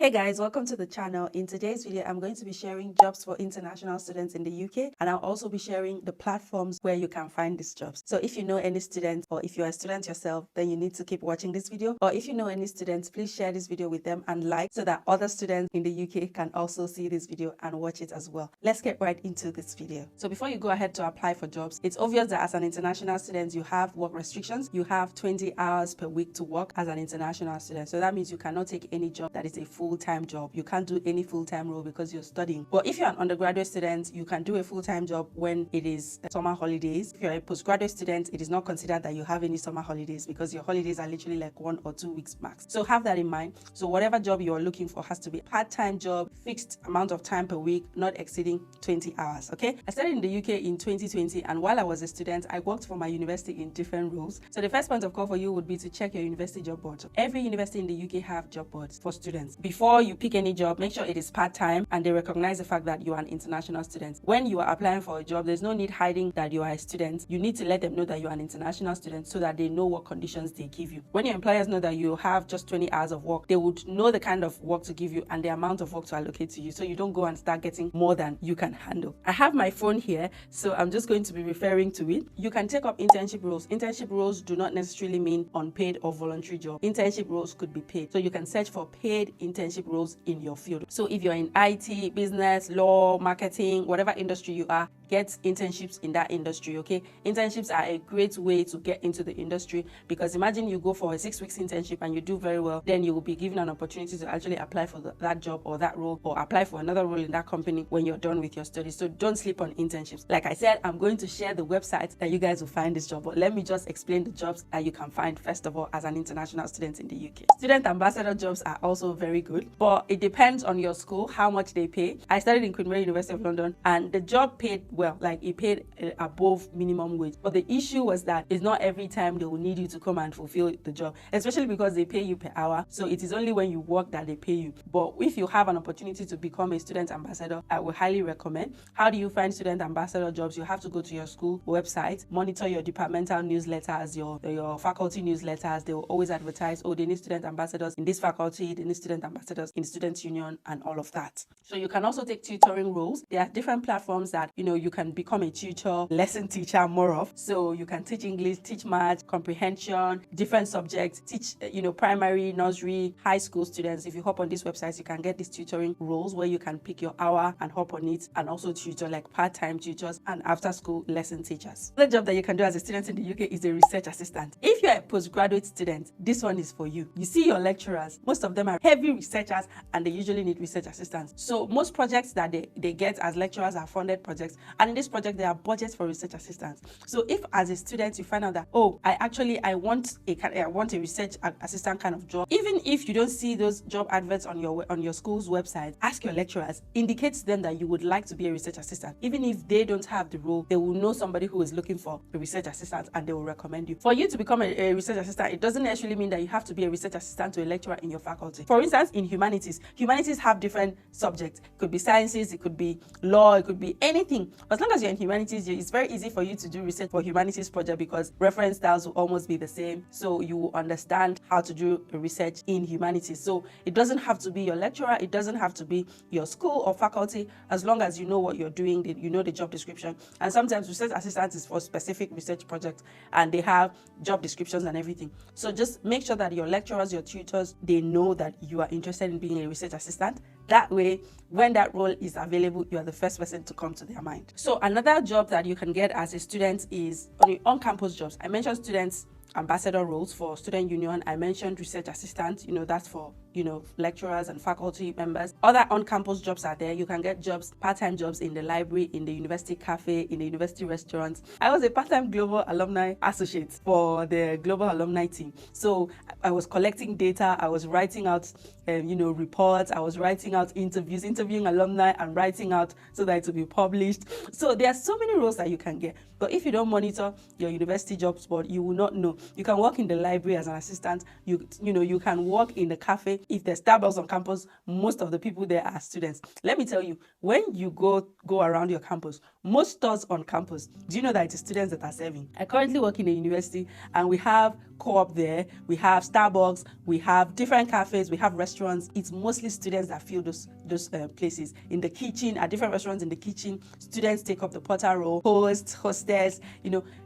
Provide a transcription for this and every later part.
Hey guys, welcome to the channel. In today's video, I'm going to be sharing jobs for international students in the UK, and I'll also be sharing the platforms where you can find these jobs. So if you know any students, or if you're a student yourself, then you need to keep watching this video. Or if you know any students, please share this video with them and like, so that other students in the UK can also see this video and watch it as well. Let's get right into this video. So before you go ahead to apply for jobs, it's obvious that as an international student, you have work restrictions. You have 20 hours per week to work as an international student. So that means you cannot take any job that is a full-time job. You can't do any full-time role because you're studying. But if you're an undergraduate student, you can do a full-time job when it is summer holidays. If you're a postgraduate student, it is not considered that you have any summer holidays because your holidays are literally like 1 or 2 weeks max. So have that in mind. So whatever job you're looking for has to be a part-time job, fixed amount of time per week, not exceeding 20 hours. Okay, I started in the UK in 2020, and while I was a student, I worked for my university in different roles. So the first point of call for you would be to check your university job board. Every university in the UK have job boards for students. Before you pick any job, make sure it is part-time and they recognize the fact that you are an international student. When you are applying for a job, there's no need hiding that you are a student. You need to let them know that you are an international student so that they know what conditions they give you. When your employers know that you have just 20 hours of work, they would know the kind of work to give you and the amount of work to allocate to you, so you don't go and start getting more than you can handle. I have my phone here, so I'm just going to be referring to it. You can take up internship roles. Internship roles do not necessarily mean unpaid or voluntary job. Internship roles could be paid. So you can search for paid internship roles in your field. So if you're in IT, business, law, marketing, whatever industry you are, get internships in that industry. Okay, internships are a great way to get into the industry, because imagine you go for a 6 weeks internship and you do very well, then you will be given an opportunity to actually apply for that job or that role, or apply for another role in that company when you're done with your studies. So don't sleep on internships. Like I said, I'm going to share the website that you guys will find this job, but let me just explain the jobs that you can find first of all as an international student in the UK. Student ambassador jobs are also very good, but it depends on your school how much they pay. I studied in Queen Mary University of London, and the job paid well, like it paid above minimum wage. But the issue was that it's not every time they will need you to come and fulfill the job, especially because they pay you per hour. So it is only when you work that they pay you. But if you have an opportunity to become a student ambassador, I would highly recommend. How do you find student ambassador jobs? You have to go to your school website, monitor your departmental newsletters, your faculty newsletters. They will always advertise, oh, they need student ambassadors in this faculty, they need student ambassadors in student union, and all of that. So you can also take tutoring roles. There are different platforms that you can become a tutor, lesson teacher more of. So you can teach English, teach math, comprehension, different subjects, teach primary, nursery, high school students. If you hop on these websites, you can get these tutoring roles where you can pick your hour and hop on it, and also tutor, like part-time tutors and after school lesson teachers. The job that you can do as a student in the UK is a research assistant. If you're a postgraduate student, this one is for you. You see your lecturers, most of them are heavy researchers, and they usually need research assistants. So most projects that they get as lecturers are funded projects, and in this project there are budgets for research assistants. So if as a student you find out that, oh, I want a research assistant kind of job, even if you don't see those job adverts on your school's website, ask your lecturers, indicate to them that you would like to be a research assistant. Even if they don't have the role, they will know somebody who is looking for a research assistant, and they will recommend you. For you to become a research assistant, it doesn't actually mean that you have to be a research assistant to a lecturer in your faculty. For instance, in humanities have different subjects. It could be sciences, it could be law, it could be anything. As long as you're in humanities, it's very easy for you to do research for humanities project, because reference styles will almost be the same. So you will understand how to do research in humanities. So it doesn't have to be your lecturer, it doesn't have to be your school or faculty, as long as you know what you're doing, you know the job description. And sometimes research assistants is for specific research projects, and they have job descriptions and everything. So just make sure that your lecturers, your tutors, they know that you are interested in being a research assistant. That way, when that role is available, you are the first person to come to their mind. So another job that you can get as a student is on-campus jobs. I mentioned students ambassador roles for student union. I mentioned research assistant, that's for lecturers and faculty members. Other on-campus jobs are there. You can get jobs, part-time jobs in the library, in the university cafe, in the university restaurants. I was a part-time global alumni associate for the global alumni team. So I was collecting data, I was writing out reports, I was writing out interviews, interviewing alumni and writing out so that it will be published. So there are so many roles that you can get. But if you don't monitor your university jobs board, you will not know. You can work in the library as an assistant. You can work in the cafe if there's Starbucks on campus, most of the people there are students. Let me tell you, when you go around your campus, most stores on campus, do you know that it is students that are serving? I currently work in a university, and we have Co-op there, we have Starbucks, we have different cafes, we have restaurants. It's mostly students that fill those places. In the kitchen, at different restaurants in the kitchen, students take up the porter role, host, hostess.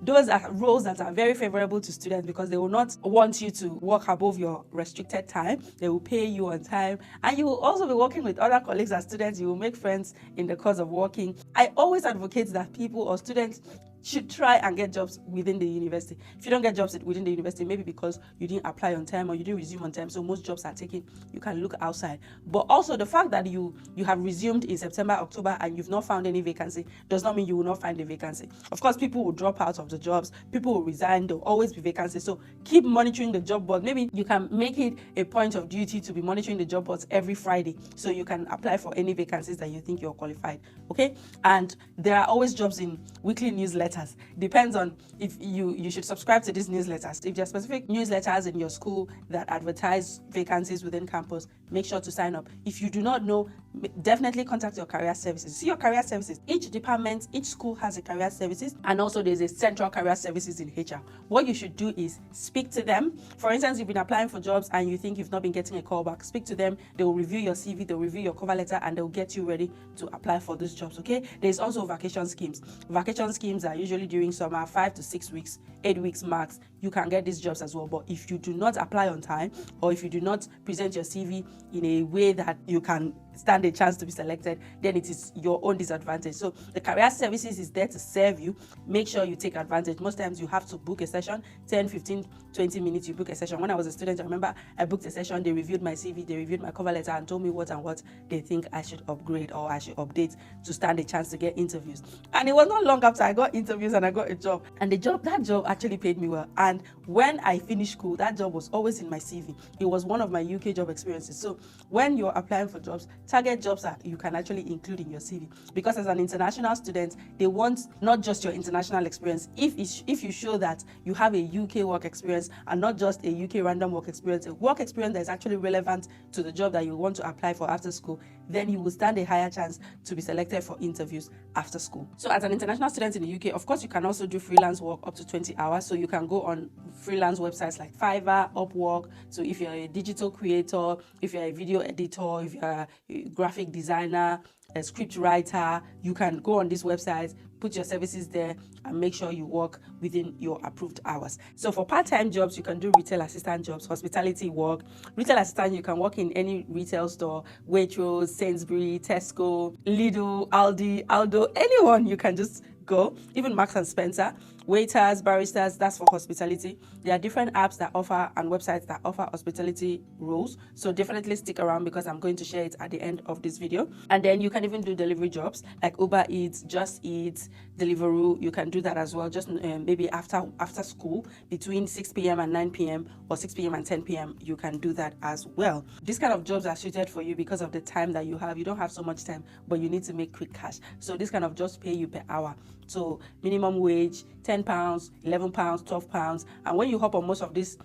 Those are roles that are very favorable to students because they will not want you to work above your restricted time. They will pay you on time, and you will also be working with other colleagues as students. You will make friends in the course of working. I always advocate that people or students should try and get jobs within the university. If you don't get jobs within the university, maybe because you didn't apply on time or you didn't resume on time, so most jobs are taken, you can look outside. But also the fact that you have resumed in September, October, and you've not found any vacancy does not mean you will not find a vacancy. Of course, people will drop out of the jobs, people will resign, there will always be vacancies. So keep monitoring the job board. Maybe you can make it a point of duty to be monitoring the job boards every Friday so you can apply for any vacancies that you think you're qualified. Okay? And there are always jobs in weekly newsletters. Depends on if you should subscribe to these newsletters. If there are specific newsletters in your school that advertise vacancies within campus, make sure to sign up. If you do not know, definitely contact your career services. See your career services. Each department, each school has a career services, and also there's a central career services in HR. What you should do is speak to them. For instance, you've been applying for jobs and you think you've not been getting a call back, speak to them. They will review your CV, they'll review your cover letter, and they'll get you ready to apply for those jobs. Okay? There's also vacation schemes. Vacation schemes are usually during summer, 5 to 6 weeks, 8 weeks max. You can get these jobs as well. But if you do not apply on time, or if you do not present your CV in a way that you can stand a chance to be selected, then it is your own disadvantage. So the career services is there to serve you. Make sure you take advantage. Most times you have to book a session, 10, 15, 20 minutes, you book a session. When I was a student, I remember I booked a session, they reviewed my CV, they reviewed my cover letter and told me what and what they think I should upgrade or I should update to stand a chance to get interviews. And it was not long after I got interviews and I got a job. And that job actually paid me well. And when I finished school, that job was always in my CV. It was one of my UK job experiences. So when you're applying for jobs, target jobs that you can actually include in your CV, because as an international student, they want not just your international experience. If you show that you have a UK work experience and not just a UK random work experience, a work experience that is actually relevant to the job that you want to apply for after school, then you will stand a higher chance to be selected for interviews after school. So as an international student in the UK, of course, you can also do freelance work up to 20 hours. So you can go on freelance websites like Fiverr, Upwork. So if you're a digital creator, if you're a video editor, if you're a graphic designer, a script writer, you can go on these websites, put your services there, and make sure you work within your approved hours. So for part-time jobs, you can do retail assistant jobs, hospitality work. Retail assistant, you can work in any retail store, Waitrose, Sainsbury, Tesco, Lidl, Aldi, Aldo, anyone. You can just go, even Marks and Spencer. Waiters, baristas, that's for hospitality. There are different apps that offer and websites that offer hospitality roles. So definitely stick around because I'm going to share it at the end of this video. And then you can even do delivery jobs like Uber Eats, Just Eat, Deliveroo. You can do that as well, just maybe after school between 6 p.m. and 9 p.m. or 6 p.m. and 10 p.m. You can do that as well. These kind of jobs are suited for you because of the time that you have. You don't have so much time, but you need to make quick cash. So this kind of jobs pay you per hour. So minimum wage, £10, £11, £12. And when you hop on most of these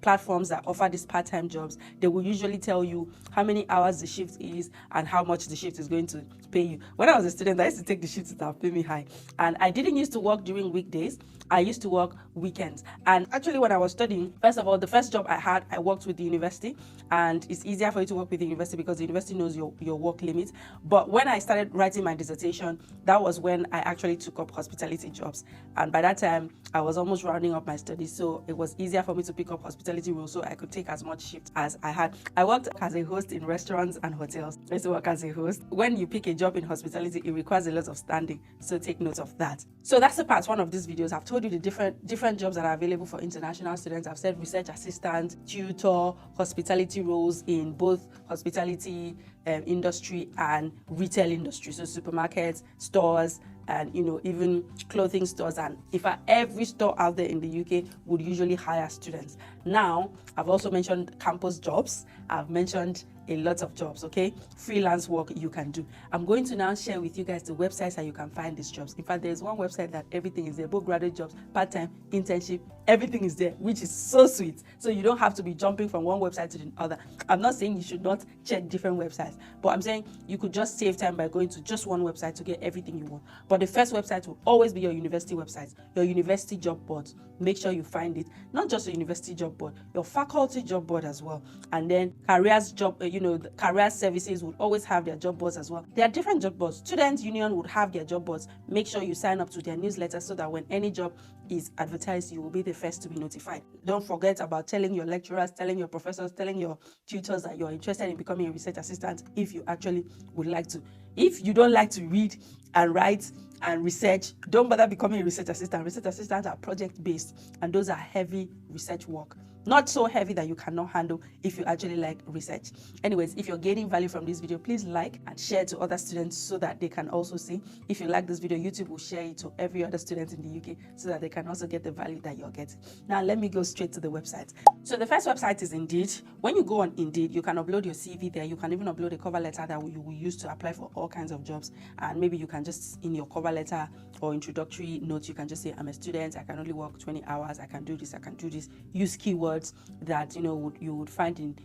platforms that offer these part-time jobs, they will usually tell you how many hours the shift is and how much the shift is going to pay you. When I was a student, I used to take the shifts that pay me high. And I didn't used to work during weekdays. I used to work weekends. And actually, when I was studying, first of all, the first job I had, I worked with the university. And it's easier for you to work with the university because the university knows your work limit. But when I started writing my dissertation, that was when I actually took up hospitality jobs. And by that time, I was almost rounding up my studies. So it was easier for me to pick up hospitality roles so I could take as much shift as I had. I worked as a host in restaurants and hotels. I used to work as a host. When you pick a job in hospitality, it requires a lot of standing. So take note of that. So that's the part one of this videos. I've told you the different jobs that are available for international students. I've said research assistant, tutor, hospitality roles in both hospitality industry and retail industry. So supermarkets, stores, and even clothing stores. And in fact, every store out there in the UK would usually hire students. Now, I've also mentioned campus jobs. I've mentioned a lot of jobs, okay? Freelance work you can do. I'm going to now share with you guys the websites that you can find these jobs. In fact, there's one website that everything is there, both graduate jobs, part-time, internship, everything is there, which is so sweet. So you don't have to be jumping from one website to the other. I'm not saying you should not check different websites, but I'm saying you could just save time by going to just one website to get everything you want. But the first website will always be your university website, your university job board. Make sure you find it, not just your university job board, your faculty job board as well. And then careers job, the career services would always have their job boards as well. There are different job boards. Student Union would have their job boards. Make sure you sign up to their newsletter so that when any job is advertised, you will be the first to be notified. Don't forget about telling your lecturers, telling your professors, telling your tutors that you're interested in becoming a research assistant if you actually would like to. If you don't like to read and write and research, don't bother becoming a research assistant. Research assistants are project-based, and those are heavy research work. Not so heavy that you cannot handle if you actually like research. Anyways, if you're gaining value from this video, please like and share to other students so that they can also see. If you like this video, YouTube will share it to every other student in the UK so that they can also get the value that you're getting. Now, let me go straight to the website. So the first website is Indeed. When you go on Indeed, you can upload your CV there. You can even upload a cover letter that you will use to apply for all kinds of jobs. And maybe you can just, in your cover letter or introductory notes, you can just say, I'm a student, I can only work 20 hours, I can do this, I can do this. Use keywords that you would find in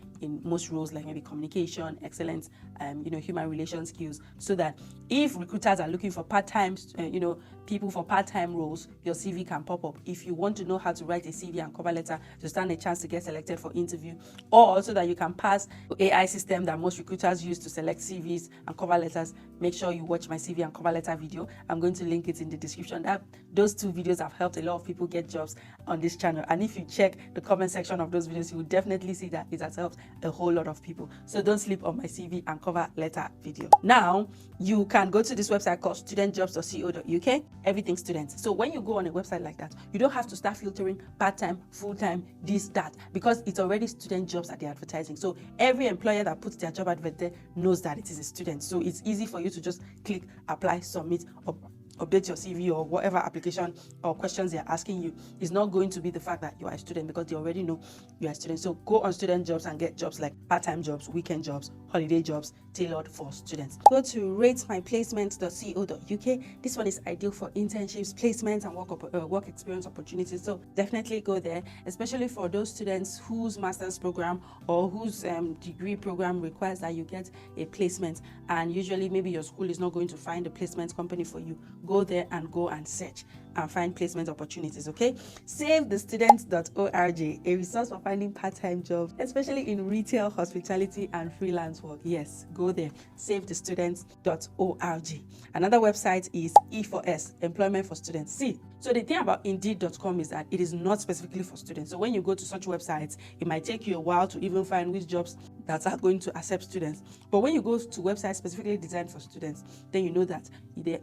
most roles, like maybe communication, excellence, human relations skills, so that if recruiters are looking for part-time, people for part-time roles, your CV can pop up. If you want to know how to write a CV and cover letter to stand a chance to get selected for interview, or also that you can pass the AI system that most recruiters use to select CVs and cover letters, make sure you watch my CV and cover letter video. I'm going to link it in the description. Those two videos have helped a lot of people get jobs on this channel, and if you check the comment section of those videos, you will definitely see that it has helped a whole lot of people. So don't sleep on my CV and cover letter video. Now you can go to this website called studentjobs.co.uk, everything students. So when you go on a website like that, you don't have to start filtering part-time, full-time, this, that, because it's already student jobs that they're advertising. So every employer that puts their job advert there knows that it is a student. So it's easy for you to just click, apply, submit, or update your CV, or whatever application or questions they're asking you. Is not going to be the fact that you are a student, because they already know you are a student. So go on student jobs and get jobs like part-time jobs, weekend jobs, holiday jobs, tailored for students. Go to ratemyplacement.co.uk. This one is ideal for internships, placements, and work experience opportunities. So definitely go there, especially for those students whose master's program or whose degree program requires that you get a placement, and usually maybe your school is not going to find a placement company for you. Go there and go and search and find placement opportunities, okay? SaveTheStudents.org, a resource for finding part-time jobs, especially in retail, hospitality, and freelance work. Yes, go there, SaveTheStudents.org. Another website is E4S, Employment for Students. See, so the thing about Indeed.com is that it is not specifically for students. So when you go to such websites, it might take you a while to even find which jobs that are going to accept students. But when you go to websites specifically designed for students, then you know that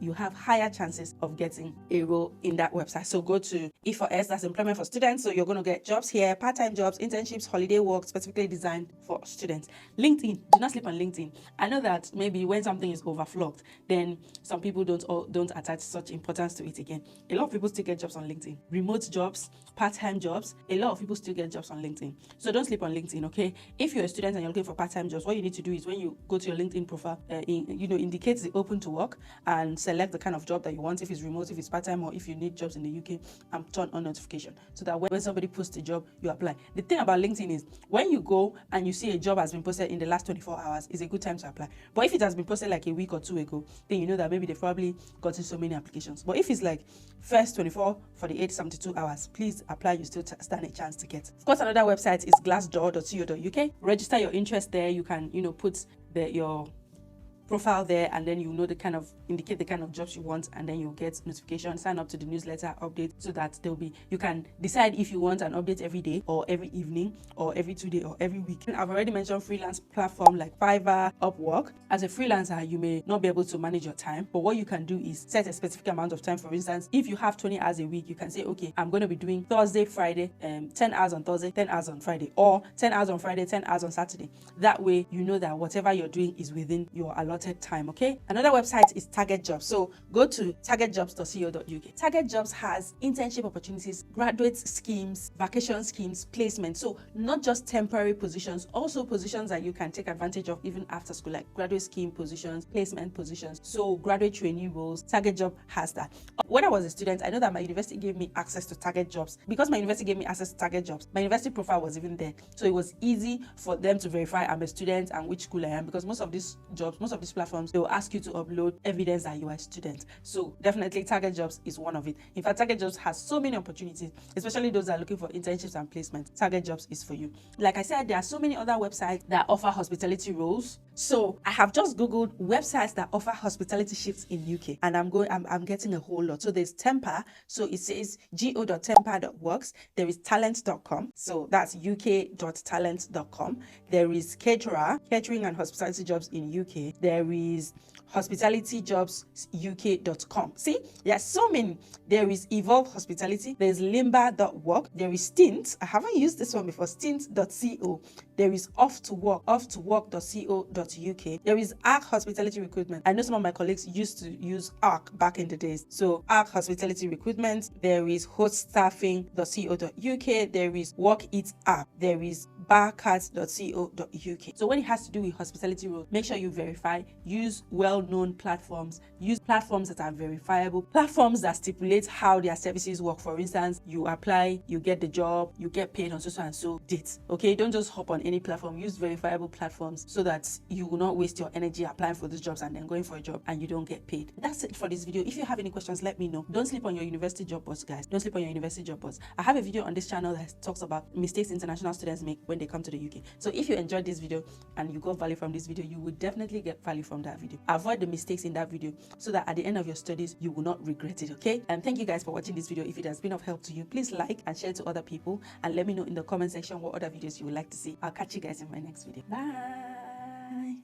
you have higher chances of getting a role in that website. So go to E4S, that's Employment for Students. So you're going to get jobs here, part-time jobs, internships, holiday work, specifically designed for students. LinkedIn, do not sleep on LinkedIn. I know that maybe when something is overflogged, then some people don't attach such importance to it again. A lot of people still get jobs on LinkedIn. Remote jobs, part-time jobs, a lot of people still get jobs on LinkedIn. So don't sleep on LinkedIn, okay? If you're a student and you're looking for part-time jobs, what you need to do is when you go to your LinkedIn profile, indicate the open to work and select the kind of job that you want, if it's remote, if it's part-time, or if you need jobs in the UK, and turn on notification so that when somebody posts a job, you apply. The thing about LinkedIn is when you go and you see a job has been posted in the last 24 hours, is a good time to apply. But if it has been posted like a week or two ago, then you know that maybe they've probably gotten so many applications. But if it's like first 24, 48, 72 hours, please apply. You still stand a chance to get. Of course, another website is glassdoor.co.uk. Register your interest there. You can, put your profile there, and then indicate the kind of jobs you want, and then you'll get notification. Sign up to the newsletter update so that you can decide if you want an update every day or every evening or every 2 days or every week. I've already mentioned freelance platform like Fiverr, Upwork. As a freelancer, you may not be able to manage your time, but what you can do is set a specific amount of time. For instance, if you have 20 hours a week, you can say, okay, I'm going to be doing Thursday, Friday, 10 hours on Thursday, 10 hours on Friday, or 10 hours on Friday, 10 hours on Saturday. That way, you know that whatever you're doing is within your allotted allotted time, okay? Another website is Target Jobs. So go to targetjobs.co.uk. Target Jobs has internship opportunities, graduate schemes, vacation schemes, placement. So not just temporary positions, also positions that you can take advantage of even after school, like graduate scheme positions, placement positions. So graduate trainee roles, Target Job has that. When I was a student, I know that my university gave me access to Target Jobs. Because my university gave me access to Target Jobs, my university profile was even there. So it was easy for them to verify I'm a student and which school I am, because most of these jobs, most of these platforms, they will ask you to upload evidence that you are a student. So definitely Target Jobs is one of it. In fact, Target Jobs has so many opportunities, especially those that are looking for internships and placements. Target Jobs is for you. Like I said, there are so many other websites that offer hospitality roles. So I have just Googled websites that offer hospitality shifts in UK, and I'm getting a whole lot. So there's Temper. So it says go.temper.works. There is talent.com. So that's uk.talent.com. There is Caterer, catering and hospitality jobs in UK. There is hospitalityjobsuk.com. See, there's so many. There is Evolve Hospitality. There's limba.work. There is Stint. I haven't used this one before. Stint.co. There is offtowork.co.uk. There is ARC Hospitality Recruitment. I know some of my colleagues used to use ARC back in the days. So ARC Hospitality Recruitment. There is hoststaffing.co.uk. There is Work It App. There is barcards.co.uk. So when it has to do with hospitality roles, make sure you verify. Use well-known platforms. Use platforms that are verifiable. Platforms that stipulate how their services work. For instance, you apply, you get the job, you get paid on so and so date. Okay, don't just hop on any platform. Use verifiable platforms so that you will not waste your energy applying for these jobs and then going for a job and you don't get paid. That's it for this video. If you have any questions, let me know. Don't sleep on your university job boards, guys. Don't sleep on your university job boards. I have a video on this channel that talks about mistakes international students make when they come to the UK. So if you enjoyed this video and you got value from this video, you will definitely get value from that video. Avoid the mistakes in that video so that at the end of your studies, you will not regret it, okay? And thank you guys for watching this video. If it has been of help to you, please like and share to other people, and let me know in the comment section what other videos you would like to see. I'll catch you guys in my next video. Bye.